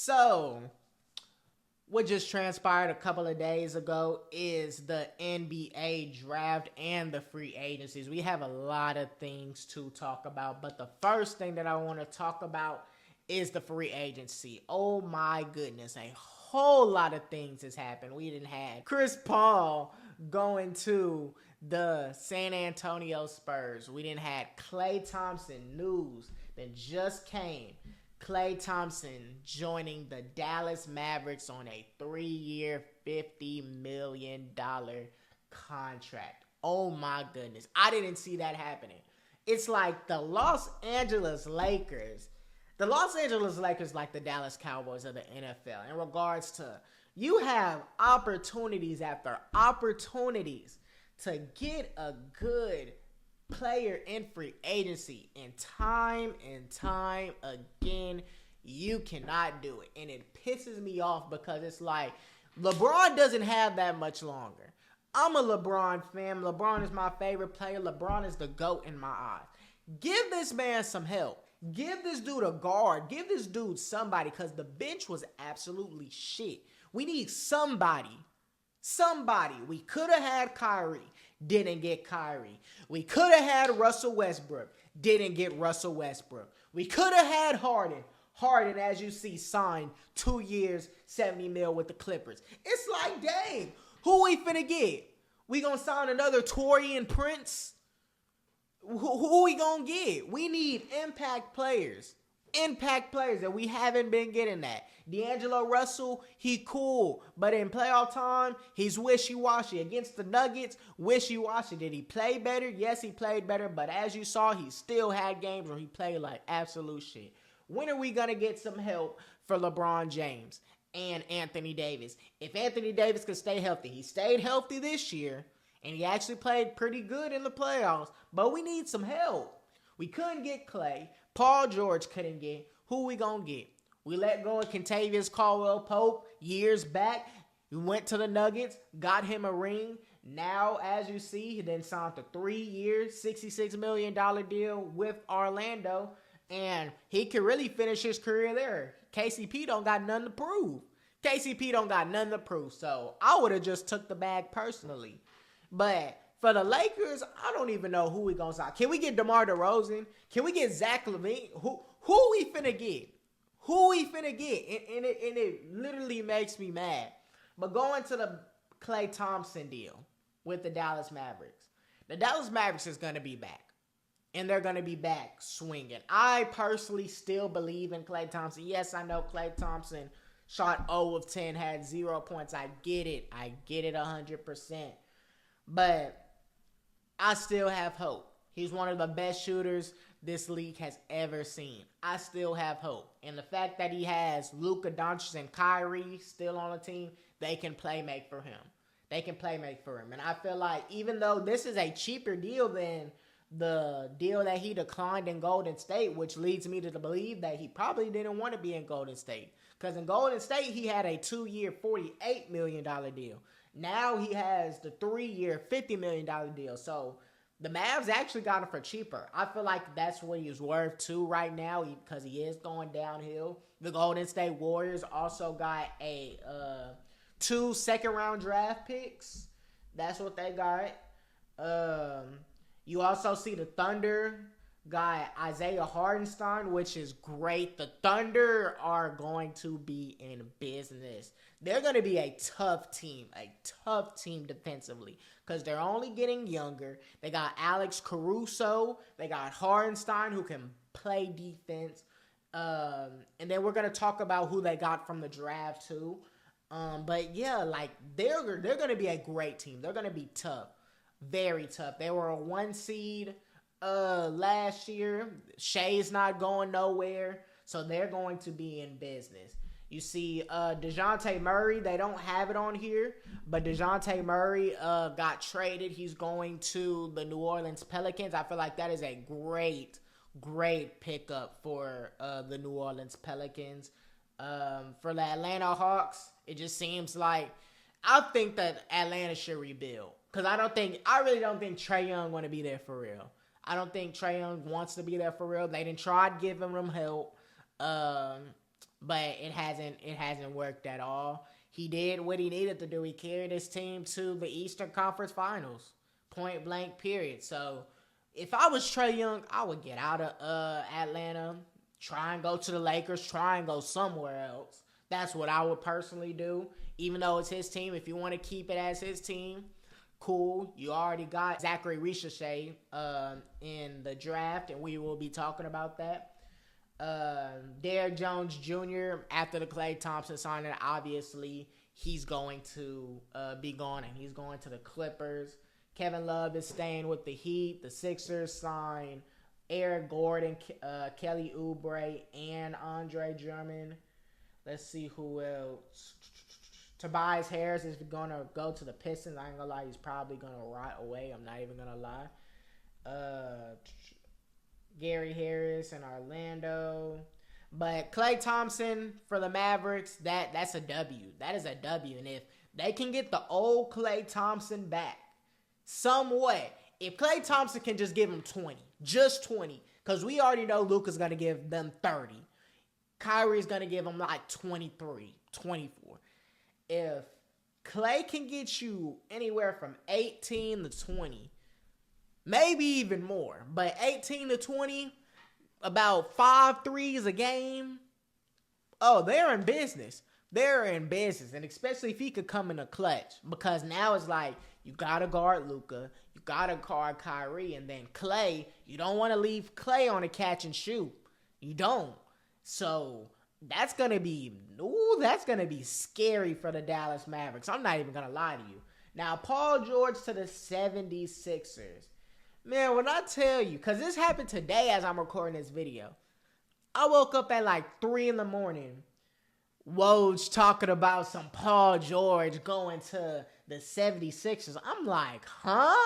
So, what just transpired a couple of days ago is the NBA draft and the free agencies. We have a lot of things to talk about, but the first thing that I want to talk about is the free agency. Oh my goodness, a whole lot of things has happened. We didn't have Chris Paul going to the San Antonio Spurs. We didn't have Klay Thompson news that just came. Klay Thompson joining the Dallas Mavericks on a 3-year, $50 million contract. Oh my goodness. I didn't see that happening. It's like the Los Angeles Lakers like the Dallas Cowboys of the NFL in regards to you have opportunities after opportunities to get a good player in free agency, and time again you cannot do it. And it pisses me off because it's like LeBron doesn't have that much longer. I'm a LeBron fan. LeBron is my favorite player. LeBron is the GOAT in my eyes. Give this man some help. Give this dude a guard. Give this dude somebody, because the bench was absolutely shit. We need somebody. We could have had Kyrie. Didn't get Kyrie. We could have had Russell Westbrook. Didn't get Russell Westbrook. We could have had Harden. Harden, as you see, signed 2 years, $70 million with the Clippers. It's like, dang, who we finna get? We gonna sign another Torian Prince? Who we gonna get? We need impact players. Impact players, and we haven't been getting that. D'Angelo Russell, he cool, but in playoff time, he's wishy-washy. Against the Nuggets, wishy-washy. Did he play better? Yes, he played better, but as you saw, he still had games where he played like absolute shit. When are we gonna get some help for LeBron James and Anthony Davis? If Anthony Davis can stay healthy, he stayed healthy this year, and he actually played pretty good in the playoffs, but we need some help. We couldn't get Klay. Paul George couldn't get. Who we gonna get? We let go of Kentavious Caldwell-Pope years back. We went to the Nuggets, got him a ring. Now, as you see, he then signed a 3-year, $66 million deal with Orlando, and he could really finish his career there. KCP don't got nothing to prove. So I would have just took the bag personally. But for the Lakers, I don't even know who we gonna sign. Can we get DeMar DeRozan? Can we get Zach LaVine? Who we finna get? And it literally makes me mad. But going to the Klay Thompson deal with the Dallas Mavericks. The Dallas Mavericks is gonna be back. And they're gonna be back swinging. I personally still believe in Klay Thompson. Yes, I know Klay Thompson shot 0 of 10, had 0 points. I get it 100%. But I still have hope. He's one of the best shooters this league has ever seen. I still have hope. And the fact that he has Luka Doncic and Kyrie still on the team, they can play make for him. And I feel like even though this is a cheaper deal than the deal that he declined in Golden State, which leads me to believe that he probably didn't want to be in Golden State. Because in Golden State, he had a 2-year, $48 million deal. Now he has the 3-year, $50 million deal. So the Mavs actually got him for cheaper. I feel like that's what he's worth too right now, because he is going downhill. The Golden State Warriors also got a 2 second-round draft picks. That's what they got. You also see the Thunder got Isaiah Hartenstein, which is great. The Thunder are going to be in business. They're going to be a tough team defensively, because they're only getting younger. They got Alex Caruso. They got Hartenstein, who can play defense. And then we're going to talk about who they got from the draft too. But yeah, like they're going to be a great team. They're going to be tough. Very tough. They were a 1 seed last year. Shea's not going nowhere, so they're going to be in business. You see DeJounte Murray, they don't have it on here, but DeJounte Murray got traded. He's going to the New Orleans Pelicans. I feel like that is a great pickup for the New Orleans Pelicans. For the Atlanta Hawks, it just seems like I think that Atlanta should rebuild. Because I really don't think Trae Young want to be there for real. I don't think Trae Young wants to be there for real. They didn't try giving him help. but it hasn't worked at all. He did what he needed to do. He carried his team to the Eastern Conference Finals, point blank, period. So if I was Trae Young, I would get out of Atlanta, try and go to the Lakers, try and go somewhere else. That's what I would personally do, even though it's his team. If you want to keep it as his team, cool. You already got Zachary Ricochet in the draft, and we will be talking about that. Derrick Jones Jr., after the Klay Thompson signing, obviously he's going to be gone, and he's going to the Clippers. Kevin Love is staying with the Heat. The Sixers sign Eric Gordon, Kelly Oubre, and Andre Drummond. Let's see who else. Tobias Harris is going to go to the Pistons. I ain't going to lie. He's probably going to rot away. I'm not even going to lie. Gary Harris in Orlando. But Klay Thompson for the Mavericks, that's a W. That is a W. And if they can get the old Klay Thompson back somewhat, if Klay Thompson can just give him 20, just 20, because we already know Luka's going to give them 30. Kyrie's going to give him like 23, 24. If Klay can get you anywhere from 18 to 20, maybe even more, but 18 to 20, about 5 threes a game, oh, they're in business. They're in business, and especially if he could come in a clutch, because now it's like you got to guard Luka, you got to guard Kyrie, and then Klay, you don't want to leave Klay on a catch and shoot. You don't. So that's going to be scary for the Dallas Mavericks. I'm not even going to lie to you. Now, Paul George to the 76ers. Man, when I tell you, because this happened today as I'm recording this video. I woke up at like 3 in the morning. Woj talking about some Paul George going to the 76ers. I'm like, huh?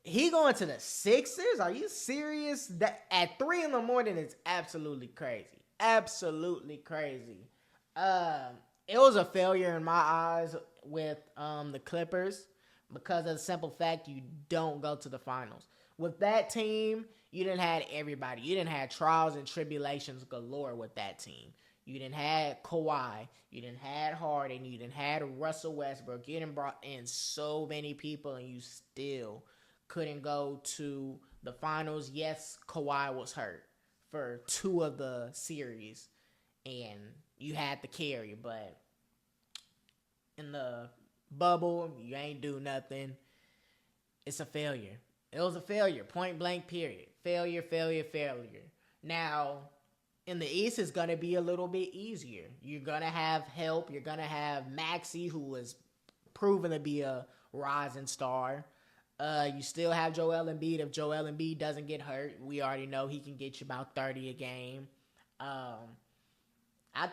He going to the Sixers? Are you serious? That at 3 in the morning is absolutely crazy. Absolutely crazy. It was a failure in my eyes with the Clippers because of the simple fact you don't go to the finals. With that team, you didn't have everybody. You didn't have trials and tribulations galore with that team. You didn't have Kawhi. You didn't have Harden. You didn't have Russell Westbrook. You didn't brought in so many people, and you still couldn't go to the finals. Yes, Kawhi was hurt for 2 of the series, and you had to carry. But in the bubble, you ain't do nothing. It's a failure. It was a failure, point blank, period. Failure. Now, in the East, it's going to be a little bit easier. You're going to have help. You're going to have Maxey, who is proven to be a rising star. You still have Joel Embiid. If Joel Embiid doesn't get hurt, we already know he can get you about 30 a game. I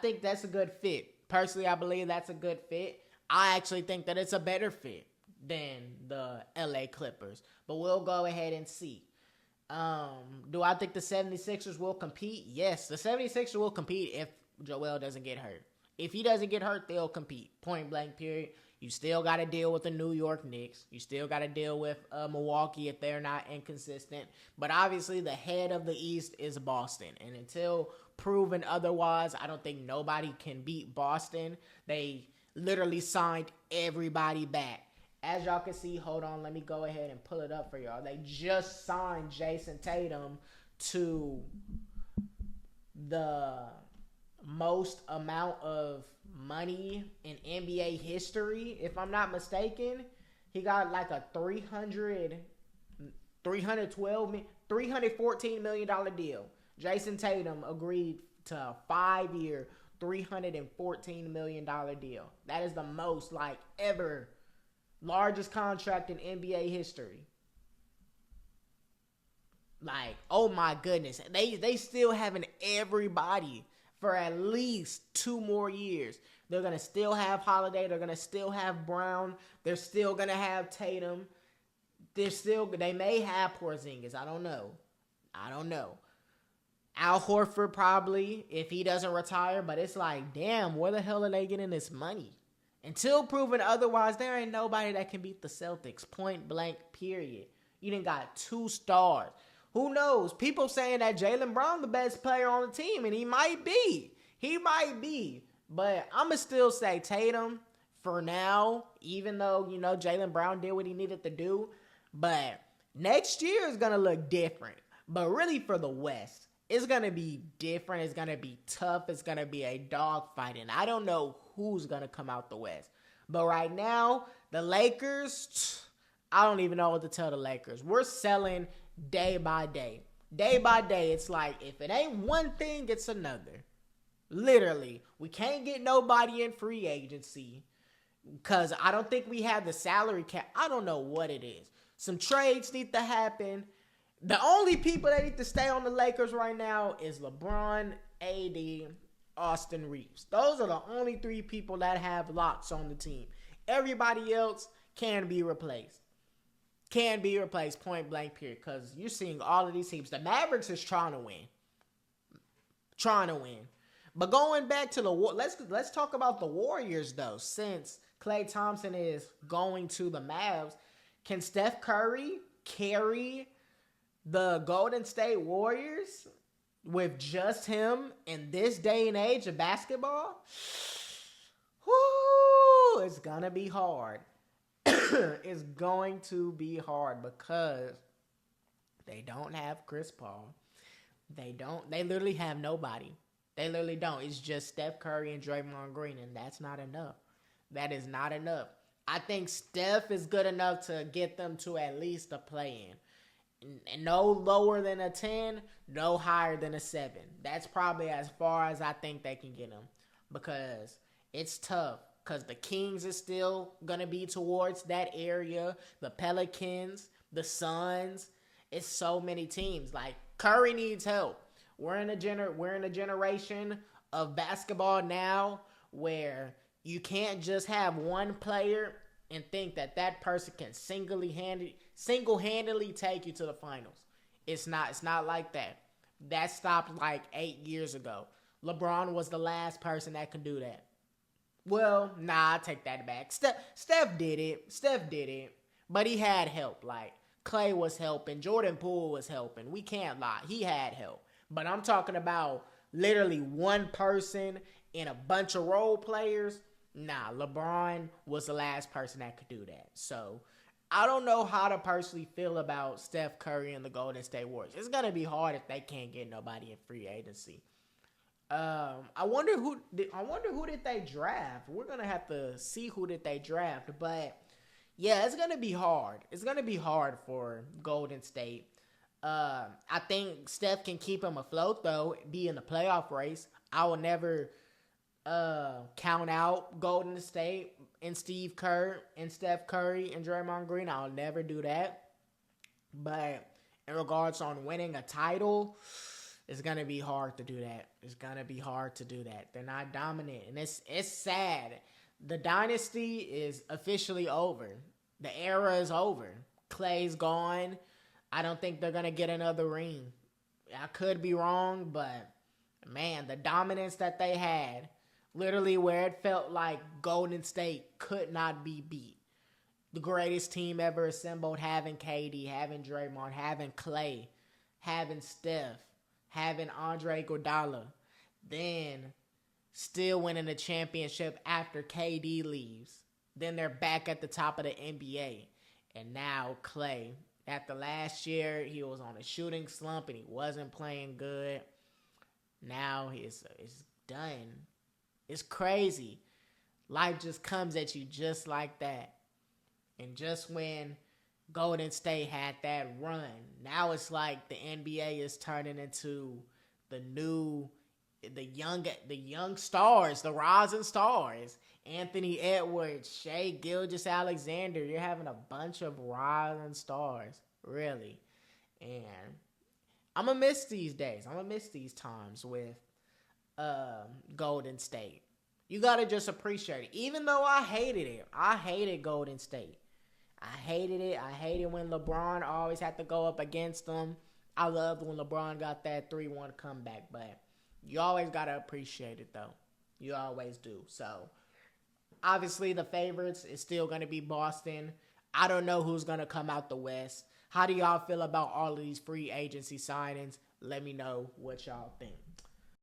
think that's a good fit. Personally, I believe that's a good fit. I actually think that it's a better fit than the LA Clippers. But we'll go ahead and see. Do I think the 76ers will compete? Yes, the 76ers will compete if Joel doesn't get hurt. If he doesn't get hurt, they'll compete. Point blank, period. You still got to deal with the New York Knicks. You still got to deal with Milwaukee if they're not inconsistent. But obviously, the head of the East is Boston. And until proven otherwise, I don't think nobody can beat Boston. They literally signed everybody back. As y'all can see, hold on, let me go ahead and pull it up for y'all. They just signed Jason Tatum to the most amount of money in NBA history, if I'm not mistaken. He got like a $314 million deal. Jason Tatum agreed to a 5-year, $314 million deal. That is the most like ever. Largest contract in NBA history. Like, oh my goodness. They still having everybody for at least 2 more years. They're going to still have Holiday. They're going to still have Brown. They're still going to have Tatum. They may have Porzingis. I don't know. Al Horford probably, if he doesn't retire. But it's like, damn, where the hell are they getting this money? Until proven otherwise, there ain't nobody that can beat the Celtics. Point blank, period. You done got 2 stars. Who knows? People saying that Jaylen Brown the best player on the team, and he might be. He might be. But I'm going to still say Tatum for now, even though, Jaylen Brown did what he needed to do. But next year is going to look different. But really for the West, it's going to be different. It's going to be tough. It's going to be a dogfight. And I don't know who's going to come out the West. But right now, the Lakers, I don't even know what to tell the Lakers. We're selling day by day. Day by day, it's like, if it ain't one thing, it's another. Literally. We can't get nobody in free agency because I don't think we have the salary cap. I don't know what it is. Some trades need to happen. The only people that need to stay on the Lakers right now is LeBron, AD, Austin Reeves. Those are the only three people that have locks on the team. Everybody else can be replaced. Can be replaced, point blank, period. Because you're seeing all of these teams. The Mavericks is trying to win. Trying to win. But going back to let's talk about the Warriors, though. Since Klay Thompson is going to the Mavs, can Steph Curry carry the Golden State Warriors with just him in this day and age of basketball? Whoo, it's gonna be hard. It's going to be hard because they don't have Chris Paul. They literally have nobody. They literally don't. It's just Steph Curry and Draymond Green, and that's not enough. That is not enough. I think Steph is good enough to get them to at least a play-in. And no lower than a 10, no higher than a 7. That's probably as far as I think they can get them. Because it's tough. Because the Kings is still going to be towards that area. The Pelicans, the Suns. It's so many teams. Like, Curry needs help. We're in a generation of basketball now where you can't just have one player and think that person can single-handedly take you to the finals. It's not like that. That stopped like 8 years ago. LeBron was the last person that could do that. Well, I take that back. Steph did it. But he had help. Like, Klay was helping. Jordan Poole was helping. We can't lie. He had help. But I'm talking about literally one person and a bunch of role players. LeBron was the last person that could do that. So, I don't know how to personally feel about Steph Curry and the Golden State Warriors. It's going to be hard if they can't get nobody in free agency. I wonder who did they draft. We're going to have to see who did they draft. But, yeah, it's going to be hard. It's going to be hard for Golden State. I think Steph can keep him afloat, though, be in the playoff race. I will never count out Golden State and Steve Kerr and Steph Curry and Draymond Green. I'll never do that. But in regards on winning a title, it's going to be hard to do that. It's going to be hard to do that. They're not dominant. And it's sad. The dynasty is officially over. The era is over. Klay's gone. I don't think they're going to get another ring. I could be wrong, but, man, the dominance that they had, literally where it felt like Golden State could not be beat. The greatest team ever assembled, having KD, having Draymond, having Klay, having Steph, having Andre Iguodala, then still winning the championship after KD leaves. Then they're back at the top of the NBA. And now Klay. After last year, he was on a shooting slump and he wasn't playing good. Now it's done. It's crazy. Life just comes at you just like that. And just when Golden State had that run, now it's like the NBA is turning into the young stars, the rising stars. Anthony Edwards, Shai Gilgeous-Alexander. You're having a bunch of rising stars, really. And I'm going to miss these days. I'm going to miss these times with Golden State. You got to just appreciate it. Even though I hated it. I hated Golden State. I hated it. I hated when LeBron always had to go up against them. I loved when LeBron got that 3-1 comeback. But you always got to appreciate it, though. You always do. So, obviously, the favorites is still going to be Boston. I don't know who's going to come out the West. How do y'all feel about all of these free agency signings? Let me know what y'all think.